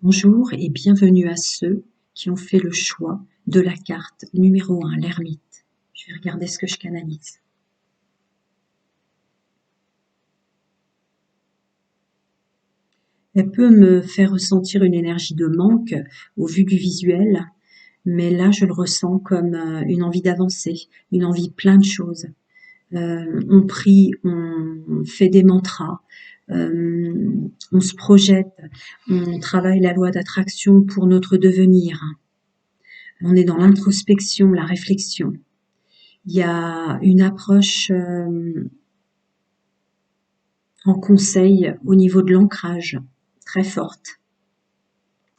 Bonjour et bienvenue à ceux qui ont fait le choix de la carte numéro 1, l'ermite. Je vais regarder ce que je canalise. Elle peut me faire ressentir une énergie de manque au vu du visuel, mais là je le ressens comme une envie d'avancer, une envie de plein de choses. On prie, on fait des mantras, on se projette, on travaille la loi d'attraction pour notre devenir. On est dans l'introspection, la réflexion. Il y a une approche en conseil au niveau de l'ancrage, très forte.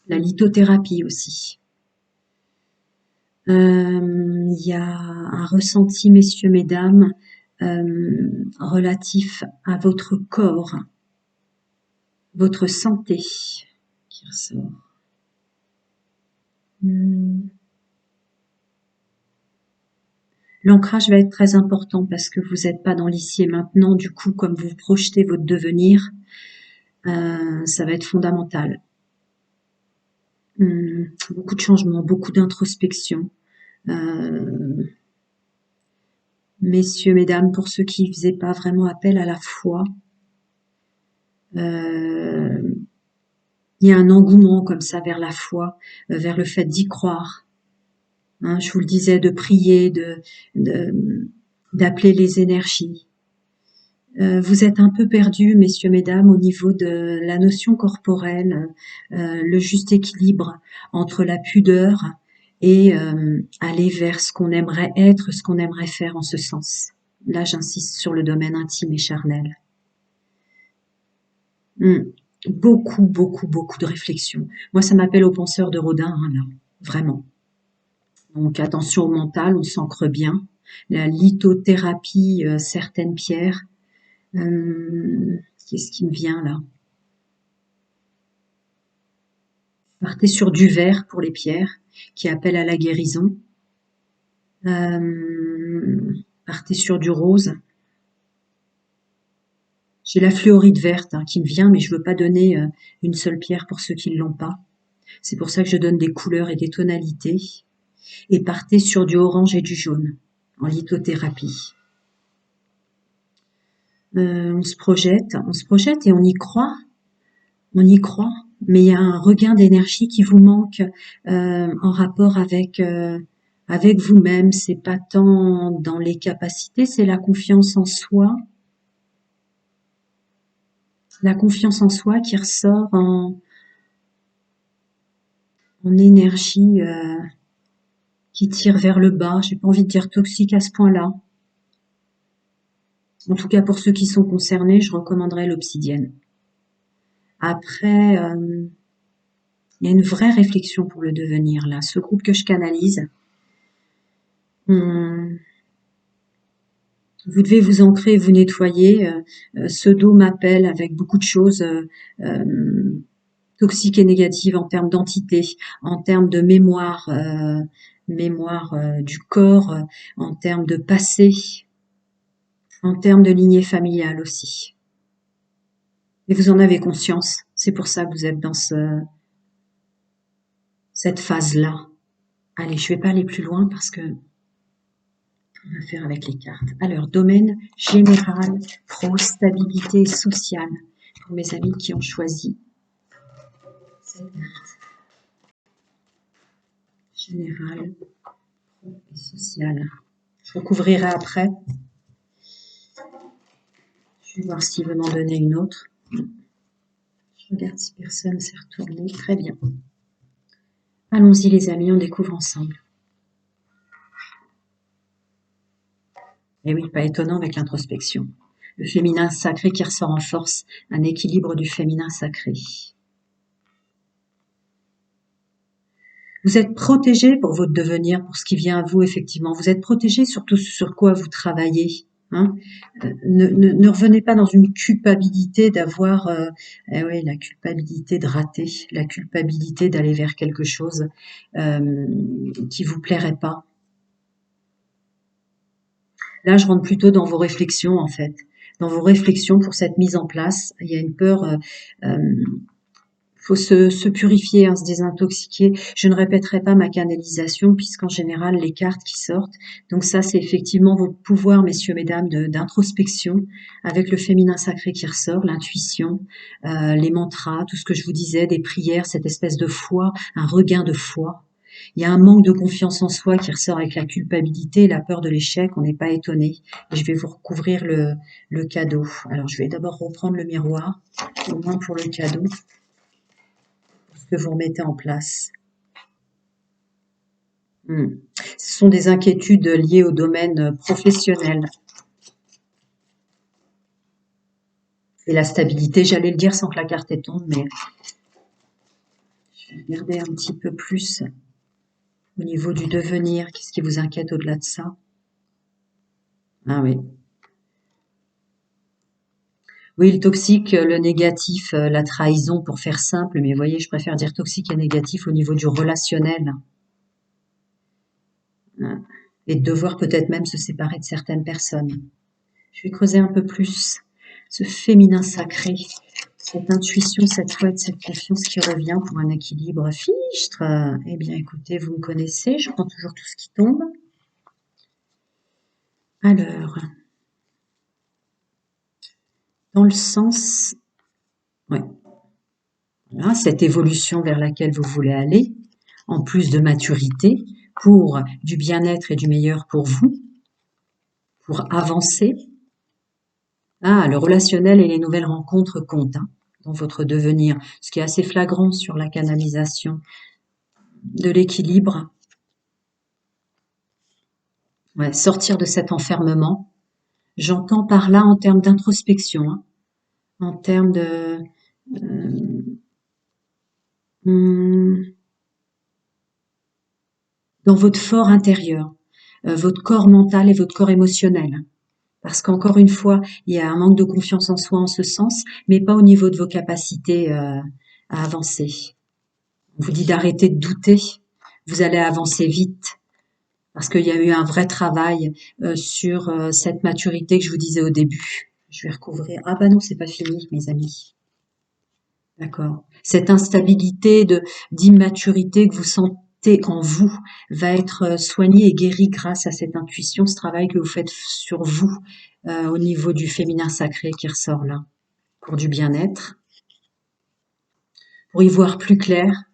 La lithothérapie aussi. Il y a un ressenti, messieurs, mesdames, relatif à votre corps, votre santé qui ressort. L'ancrage va être très important parce que vous n'êtes pas dans l'ici et maintenant. Du coup, comme vous projetez votre devenir, ça va être fondamental. Beaucoup de changements, beaucoup d'introspection. Messieurs, mesdames, pour ceux qui ne faisaient pas vraiment appel à la foi, il y a un engouement comme ça vers la foi, vers le fait d'y croire. Je vous le disais, de prier, d'appeler les énergies. Vous êtes un peu perdus, messieurs, mesdames, au niveau de la notion corporelle, le juste équilibre entre la pudeur et aller vers ce qu'on aimerait être, ce qu'on aimerait faire en ce sens. Là, j'insiste sur le domaine intime et charnel. Beaucoup, beaucoup, beaucoup de réflexion. Moi, ça m'appelle au penseur de Rodin, là, vraiment. Donc, attention au mental, on s'ancre bien. La lithothérapie, certaines pierres. Qu'est-ce qui me vient là? Partez sur du vert pour les pierres, qui appelle à la guérison. Partez sur du rose. J'ai la fluorite verte qui me vient, mais je veux pas donner une seule pierre pour ceux qui ne l'ont pas. C'est pour ça que je donne des couleurs et des tonalités. Et partez sur du orange et du jaune en lithothérapie. On se projette et on y croit. On y croit, mais il y a un regain d'énergie qui vous manque en rapport avec vous-même. C'est pas tant dans les capacités, c'est la confiance en soi. La confiance en soi qui ressort en énergie qui tire vers le bas. J'ai pas envie de dire toxique à ce point-là. En tout cas, pour ceux qui sont concernés, je recommanderais l'obsidienne. Après, il y a une vraie réflexion pour le devenir là. Ce groupe que je canalise, vous devez vous ancrer, vous nettoyer. Ce dos m'appelle avec beaucoup de choses toxiques et négatives en termes d'entité, en termes de mémoire, du corps, en termes de passé, en termes de lignée familiale aussi. Et vous en avez conscience. C'est pour ça que vous êtes dans cette phase-là. Allez, je vais pas aller plus loin parce que on va faire avec les cartes. Alors, domaine général, pro, stabilité sociale. Pour mes amis qui ont choisi cette carte. Général, pro et social. Je recouvrirai après. Je vais voir s'il veut m'en donner une autre. Je regarde si personne s'est retourné. Très bien. Allons-y les amis, on découvre ensemble. Et oui, pas étonnant avec l'introspection. Le féminin sacré qui ressort en force, un équilibre du féminin sacré. Vous êtes protégé pour votre devenir, pour ce qui vient à vous, effectivement. Vous êtes protégé sur tout ce sur quoi vous travaillez. Ne revenez pas dans une culpabilité d'avoir la culpabilité de rater, la culpabilité d'aller vers quelque chose qui vous plairait pas. Là, je rentre plutôt dans vos réflexions, en fait. Dans vos réflexions pour cette mise en place. Il y a une peur. faut se purifier, hein, se désintoxiquer. Je ne répéterai pas ma canalisation puisqu'en général, les cartes qui sortent. Donc ça, c'est effectivement votre pouvoir, messieurs, mesdames, d'introspection avec le féminin sacré qui ressort, l'intuition, les mantras, tout ce que je vous disais, des prières, cette espèce de foi, un regain de foi. Il y a un manque de confiance en soi qui ressort avec la culpabilité et la peur de l'échec. On n'est pas étonné. Et je vais vous recouvrir le cadeau. Alors, je vais d'abord reprendre le miroir, au moins pour le cadeau, ce que vous remettez en place. Ce sont des inquiétudes liées au domaine professionnel. Et la stabilité, j'allais le dire sans que la carte tombe, mais je vais regarder un petit peu plus au niveau du devenir. Qu'est-ce qui vous inquiète au-delà de ça? Ah oui. Oui, le toxique, le négatif, la trahison pour faire simple, mais vous voyez, je préfère dire toxique et négatif au niveau du relationnel. Et de devoir peut-être même se séparer de certaines personnes. Je vais creuser un peu plus ce féminin sacré, cette intuition, cette foi et cette confiance qui revient pour un équilibre fichtre. Eh bien, écoutez, vous me connaissez, je prends toujours tout ce qui tombe. Alors, dans le sens, ouais, voilà, cette évolution vers laquelle vous voulez aller, en plus de maturité, pour du bien-être et du meilleur pour vous, pour avancer. Ah, le relationnel et les nouvelles rencontres comptent, hein, dans votre devenir, ce qui est assez flagrant sur la canalisation de l'équilibre. Ouais, sortir de cet enfermement. J'entends par là en termes d'introspection, hein, en termes de hum, dans votre fort intérieur, votre corps mental et votre corps émotionnel. Parce qu'encore une fois, il y a un manque de confiance en soi en ce sens, mais pas au niveau de vos capacités à avancer. On vous dit d'arrêter de douter, vous allez avancer vite. Parce qu'il y a eu un vrai travail sur cette maturité que je vous disais au début. Je vais recouvrir. Ah bah non, c'est pas fini, mes amis. D'accord. Cette instabilité d'immaturité que vous sentez en vous va être soignée et guérie grâce à cette intuition, ce travail que vous faites sur vous au niveau du féminin sacré qui ressort là, pour du bien-être, pour y voir plus clair,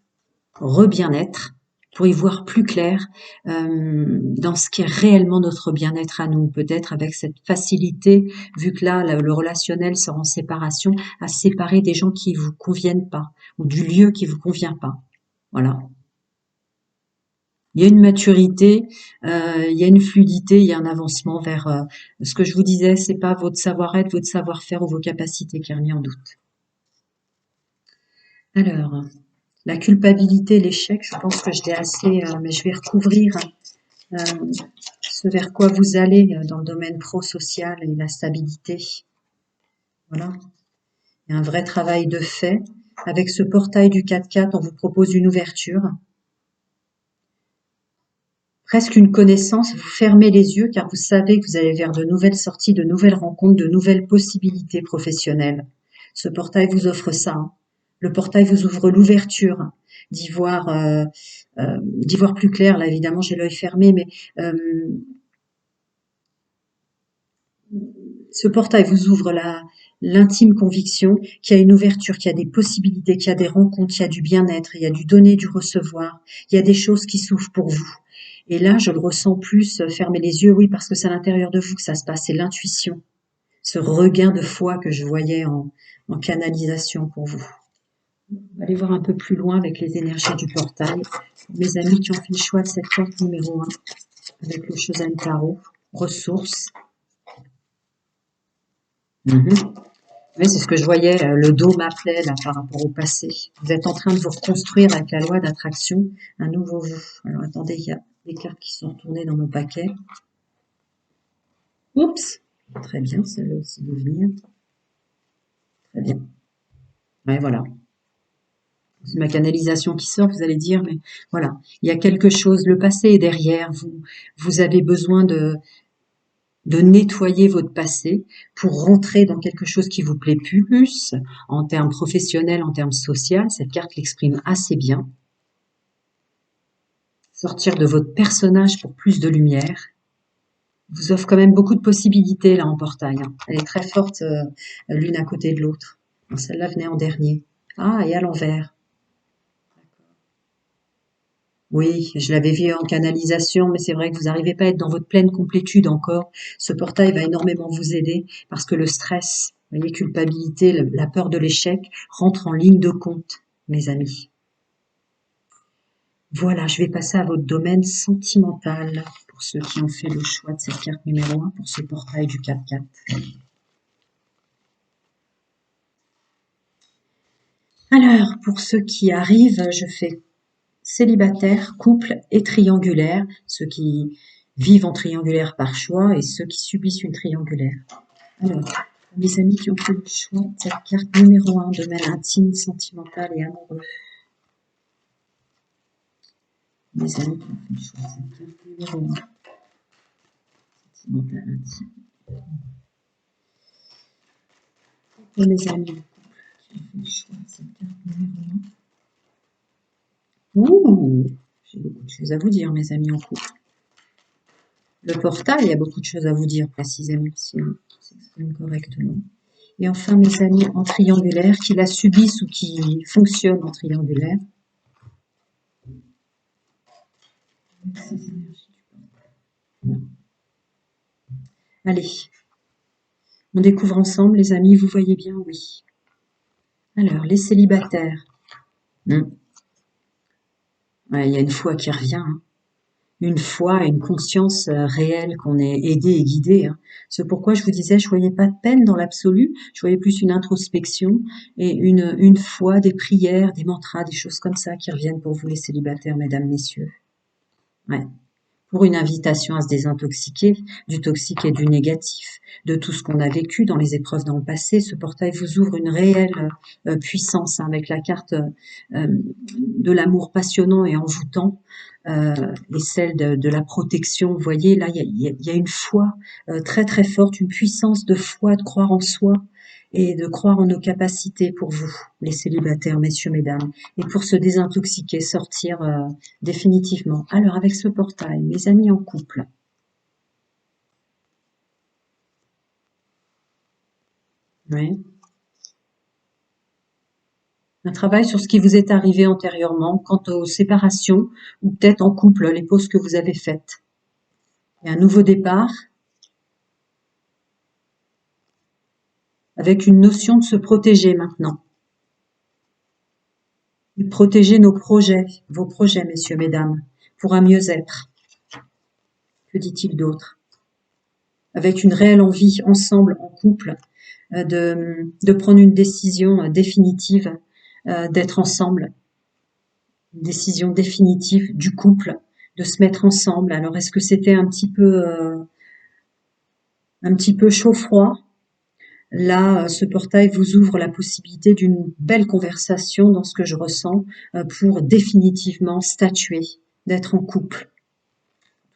re-bien-être, pour y voir plus clair dans ce qui est réellement notre bien-être à nous, peut-être avec cette facilité, vu que là, le relationnel sort en séparation, à séparer des gens qui vous conviennent pas, ou du lieu qui vous convient pas. Voilà. Il y a une maturité, il y a une fluidité, il y a un avancement vers ce que je vous disais, c'est pas votre savoir-être, votre savoir-faire ou vos capacités qui est remis en doute. Alors, la culpabilité, l'échec, je pense que je l'ai assez, mais je vais recouvrir euh, ce vers quoi vous allez dans le domaine pro-social et la stabilité. Voilà. Il y a un vrai travail de fait. Avec ce portail du 4x4, on vous propose une ouverture. Presque une connaissance, vous fermez les yeux car vous savez que vous allez vers de nouvelles sorties, de nouvelles rencontres, de nouvelles possibilités professionnelles. Ce portail vous offre ça, hein. Le portail vous ouvre l'ouverture d'y voir plus clair. Là, évidemment, j'ai l'œil fermé, mais ce portail vous ouvre l'intime conviction qu'il y a une ouverture, qu'il y a des possibilités, qu'il y a des rencontres, qu'il y a du bien-être, il y a du donner, du recevoir. Il y a des choses qui s'ouvrent pour vous. Et là, je le ressens plus, fermer les yeux, oui, parce que c'est à l'intérieur de vous que ça se passe, c'est l'intuition, ce regain de foi que je voyais en canalisation pour vous. On va aller voir un peu plus loin avec les énergies du portail. Mes amis qui ont fait le choix de cette carte numéro 1, avec le Chosen Tarot, ressources. Oui, c'est ce que je voyais, le dos m'appelait là par rapport au passé. Vous êtes en train de vous reconstruire avec la loi d'attraction, un nouveau vous. Alors attendez, il y a des cartes qui sont retournées dans mon paquet. Oups, très bien, celle-là aussi de venir. Très bien. Ouais, voilà. C'est ma canalisation qui sort, vous allez dire, mais voilà. Il y a quelque chose, le passé est derrière vous. Vous avez besoin de nettoyer votre passé pour rentrer dans quelque chose qui vous plaît plus, en termes professionnels, en termes social. Cette carte l'exprime assez bien. Sortir de votre personnage pour plus de lumière. Vous offre quand même beaucoup de possibilités là en portail. Hein. Elle est très forte l'une à côté de l'autre. Celle-là venait en dernier. Ah, et à l'envers. Oui, je l'avais vu en canalisation, mais c'est vrai que vous n'arrivez pas à être dans votre pleine complétude encore. Ce portail va énormément vous aider parce que le stress, vous voyez, culpabilité, la peur de l'échec rentre en ligne de compte, mes amis. Voilà, je vais passer à votre domaine sentimental pour ceux qui ont fait le choix de cette carte numéro 1 pour ce portail du 4-4. Alors, pour ceux qui arrivent, je fais célibataire, couple et triangulaire, ceux qui vivent en triangulaire par choix et ceux qui subissent une triangulaire. Alors, mes amis qui ont fait le choix de cette carte numéro 1, domaine intime, sentimental et amoureux. Mes amis qui ont fait le choix de cette carte numéro 1, sentimental, intime. Et mes amis qui ont fait le choix de cette carte numéro 1. Ouh, j'ai beaucoup de choses à vous dire, mes amis en couple. Le portail, il y a beaucoup de choses à vous dire précisément, si on s'exprime correctement. Et enfin, mes amis en triangulaire, qui la subissent ou qui fonctionnent en triangulaire. Allez, on découvre ensemble, les amis, vous voyez bien, oui. Alors, les célibataires. Ouais, il y a une foi qui revient. Hein. Une foi et une conscience réelle qu'on est aidé et guidé. Hein. C'est pourquoi je vous disais, je voyais pas de peine dans l'absolu, je voyais plus une introspection et une foi, des prières, des mantras, des choses comme ça qui reviennent pour vous les célibataires, mesdames, messieurs. Ouais. Pour une invitation à se désintoxiquer du toxique et du négatif, de tout ce qu'on a vécu dans les épreuves dans le passé. Ce portail vous ouvre une réelle puissance hein, avec la carte de l'amour passionnant et envoûtant et celle de la protection. Vous voyez, là, il y a une foi très très forte, une puissance de foi, de croire en soi et de croire en nos capacités pour vous, les célibataires, messieurs, mesdames, et pour se désintoxiquer, sortir définitivement. Alors, avec ce portail, mes amis en couple, oui. Un travail sur ce qui vous est arrivé antérieurement quant aux séparations ou peut-être en couple, les pauses que vous avez faites. Et un nouveau départ avec une notion de se protéger maintenant. Et protéger nos projets, vos projets, messieurs, mesdames, pour un mieux-être. Que dit-il d'autre? Avec une réelle envie, ensemble, en couple, de prendre une décision définitive, d'être ensemble, une décision définitive du couple, de se mettre ensemble. Alors, est-ce que c'était un petit peu chaud-froid? Là, ce portail vous ouvre la possibilité d'une belle conversation dans ce que je ressens pour définitivement statuer, d'être en couple.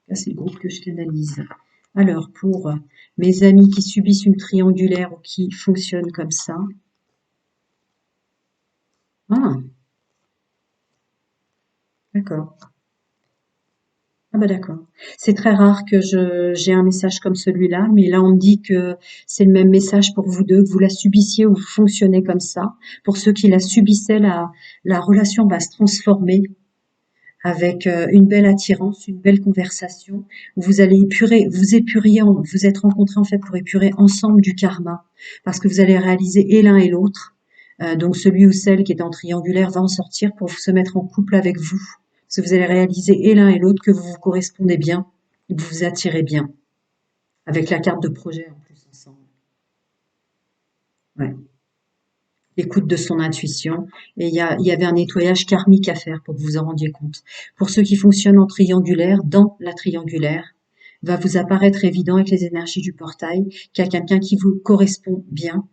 Là, c'est le groupe que je canalise. Alors, pour mes amis qui subissent une triangulaire ou qui fonctionnent comme ça. Ah, d'accord. Ah bah d'accord. C'est très rare que j'ai un message comme celui-là, mais là on me dit que c'est le même message pour vous deux, que vous la subissiez ou vous fonctionnez comme ça. Pour ceux qui la subissaient, la relation va se transformer avec une belle attirance, une belle conversation, où vous allez vous êtes rencontrés en fait pour épurer ensemble du karma, parce que vous allez réaliser et l'un et l'autre. Donc celui ou celle qui est en triangulaire va en sortir pour se mettre en couple avec vous, parce que vous allez réaliser et l'un et l'autre que vous vous correspondez bien, que vous vous attirez bien, avec la carte de projet en plus ensemble. Ouais. L'écoute de son intuition. Et il y avait un nettoyage karmique à faire pour que vous vous en rendiez compte. Pour ceux qui fonctionnent en triangulaire, dans la triangulaire, va vous apparaître évident avec les énergies du portail qu'il y a quelqu'un qui vous correspond bien,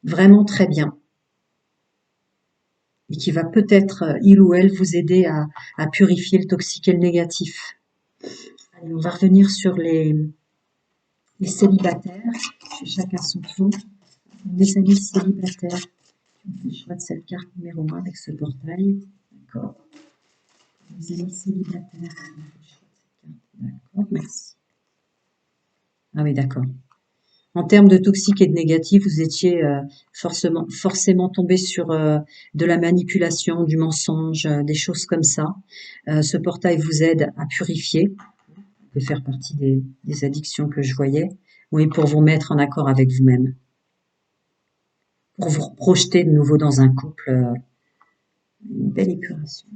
vraiment très bien, et qui va peut-être, il ou elle, vous aider à purifier le toxique et le négatif. Allez, on va revenir sur les célibataires. Chacun son tour. Les amis célibataires qui ont fait le choix de cette carte numéro 1 avec ce portail. D'accord. Les amis célibataires qui ont fait le choix de cette carte. D'accord, merci. Ah oui, d'accord. En termes de toxique et de négatif, vous étiez forcément tombé sur de la manipulation, du mensonge, des choses comme ça. Ce portail vous aide à purifier, ça peut faire partie des addictions que je voyais, oui, pour vous mettre en accord avec vous-même, pour vous projeter de nouveau dans un couple, une belle épuration.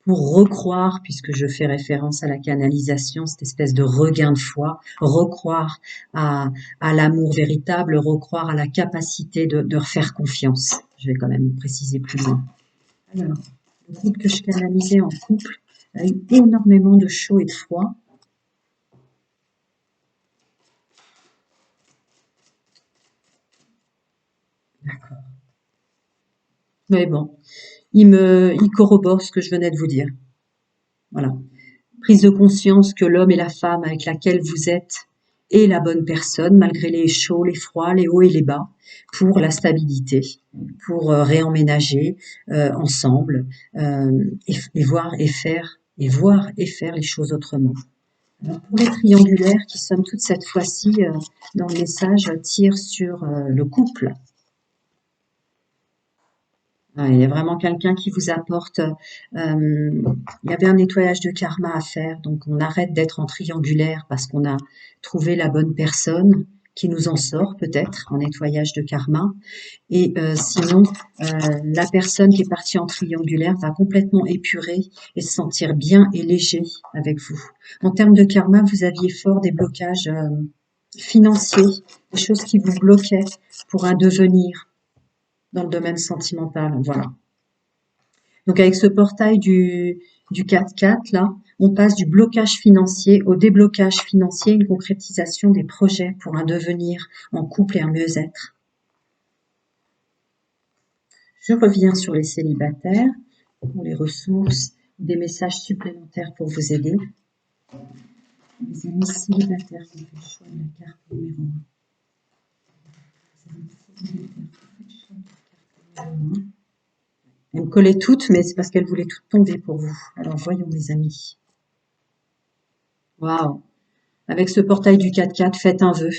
Pour recroire, puisque je fais référence à la canalisation, cette espèce de regain de foi, recroire à l'amour véritable, recroire à la capacité de refaire confiance. Je vais quand même préciser plus loin. Alors, le couple que je canalisais en couple a eu énormément de chaud et de froid. D'accord. Mais bon, il corrobore ce que je venais de vous dire. Voilà. Prise de conscience que l'homme et la femme avec laquelle vous êtes est la bonne personne, malgré les chauds, les froids, les hauts et les bas, pour la stabilité, pour réemménager ensemble et voir et faire les choses autrement. Alors pour les triangulaires qui somme toute cette fois-ci dans le message tirent sur le couple. Ouais, il y a vraiment quelqu'un qui vous apporte. Il y avait un nettoyage de karma à faire, donc on arrête d'être en triangulaire parce qu'on a trouvé la bonne personne qui nous en sort peut-être en nettoyage de karma. Et sinon, la personne qui est partie en triangulaire va complètement épurer et se sentir bien et léger avec vous. En termes de karma, vous aviez fort des blocages financiers, des choses qui vous bloquaient pour un devenir dans le domaine sentimental, voilà. Donc avec ce portail du 4-4 là, on passe du blocage financier au déblocage financier, une concrétisation des projets pour un devenir en couple et un mieux-être. Je reviens sur les célibataires pour les ressources, des messages supplémentaires pour vous aider. Les amis célibataires qui ont fait le choix de la carte numéro 1. Elle me collait toutes, mais c'est parce qu'elle voulait toutes tomber pour vous. Alors voyons les amis. Waouh! Avec ce portail du 4-4, faites un vœu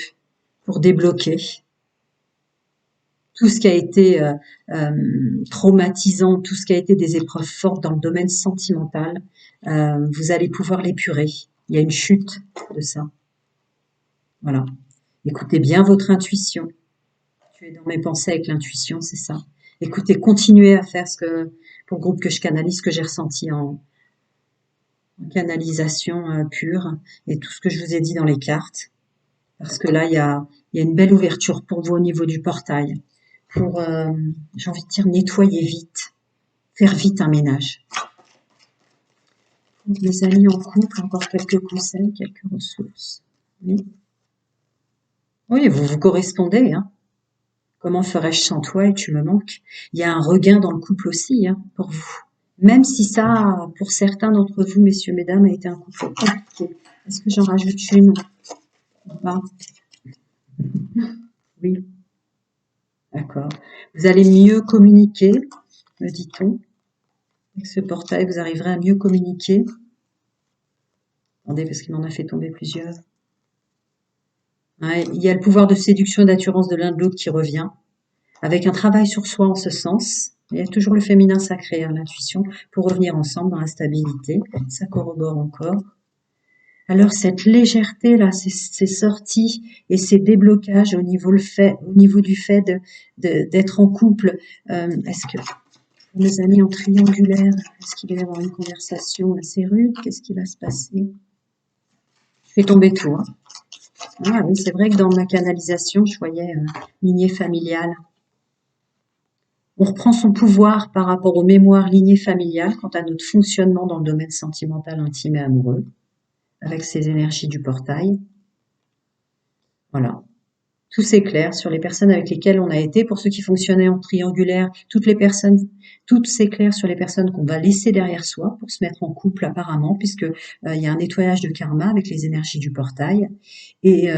pour débloquer tout ce qui a été traumatisant, tout ce qui a été des épreuves fortes dans le domaine sentimental. Vous allez pouvoir l'épurer. Il y a une chute de ça. Voilà. Écoutez bien votre intuition. Tu es dans mes pensées avec l'intuition, c'est ça. Écoutez, continuez à faire ce que, pour le groupe que je canalise, ce que j'ai ressenti en canalisation pure et tout ce que je vous ai dit dans les cartes. Parce que là, il y a une belle ouverture pour vous au niveau du portail. Pour, j'ai envie de dire, nettoyer vite. Faire vite un ménage. Pour les amis en couple, encore quelques conseils, quelques ressources. Oui, oui, vous vous correspondez, hein. Comment ferais-je sans toi et tu me manques? Il y a un regain dans le couple aussi, hein, pour vous. Même si ça, pour certains d'entre vous, messieurs, mesdames, a été un couple compliqué. Est-ce que j'en rajoute une ou pas? Oui, d'accord. Vous allez mieux communiquer, me dit-on. Avec ce portail, vous arriverez à mieux communiquer. Attendez, parce qu'il m'en a fait tomber plusieurs. Ouais, il y a le pouvoir de séduction et d'assurance de l'un de l'autre qui revient, avec un travail sur soi en ce sens. Il y a toujours le féminin sacré, hein, l'intuition, pour revenir ensemble dans la stabilité. Ça corrobore encore. Alors cette légèreté là, ces sorties et ces déblocages au niveau du fait d'être en couple, est-ce que pour mes amis en triangulaire, est-ce qu'il va y avoir une conversation assez rude? Qu'est-ce qui va se passer? Je fais tomber tout. Hein. Ah oui, c'est vrai que dans ma canalisation, je voyais lignée familiale. On reprend son pouvoir par rapport aux mémoires lignée familiale quant à notre fonctionnement dans le domaine sentimental, intime et amoureux, avec ces énergies du portail. Voilà. Tout s'éclaire sur les personnes avec lesquelles on a été. Pour ceux qui fonctionnaient en triangulaire, tout s'éclaire sur les personnes qu'on va laisser derrière soi pour se mettre en couple apparemment, puisque il y a un nettoyage de karma avec les énergies du portail. Et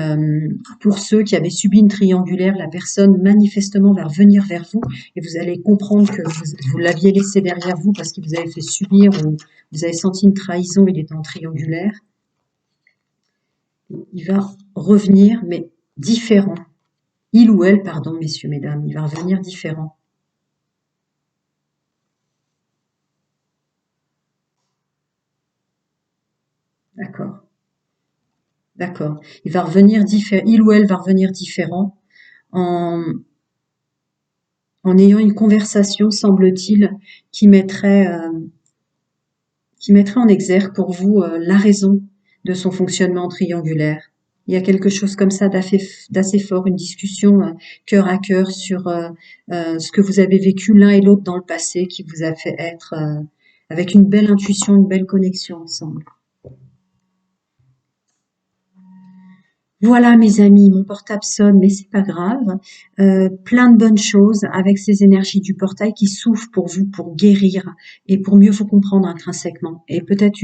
pour ceux qui avaient subi une triangulaire, la personne manifestement va revenir vers vous et vous allez comprendre que vous l'aviez laissé derrière vous parce qu'il vous avait fait subir ou vous avez senti une trahison, il était en triangulaire. Il va revenir, mais différent. Il ou elle, pardon, messieurs, mesdames, il va revenir différent. D'accord, d'accord. Il ou elle va revenir différent en, en ayant une conversation, semble-t-il, qui mettrait, euh, qui mettrait en exergue pour vous la raison de son fonctionnement triangulaire. Il y a quelque chose comme ça d'assez fort, une discussion cœur à cœur sur ce que vous avez vécu l'un et l'autre dans le passé qui vous a fait être avec une belle intuition, une belle connexion ensemble. Voilà mes amis, mon portable sonne, mais c'est pas grave. Plein de bonnes choses avec ces énergies du portail qui s'ouvrent pour vous, pour guérir et pour mieux vous comprendre intrinsèquement. Et peut-être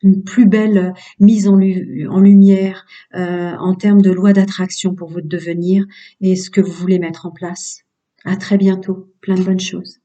une plus belle mise en lumière en termes de loi d'attraction pour votre devenir et ce que vous voulez mettre en place. À très bientôt. Plein de bonnes choses.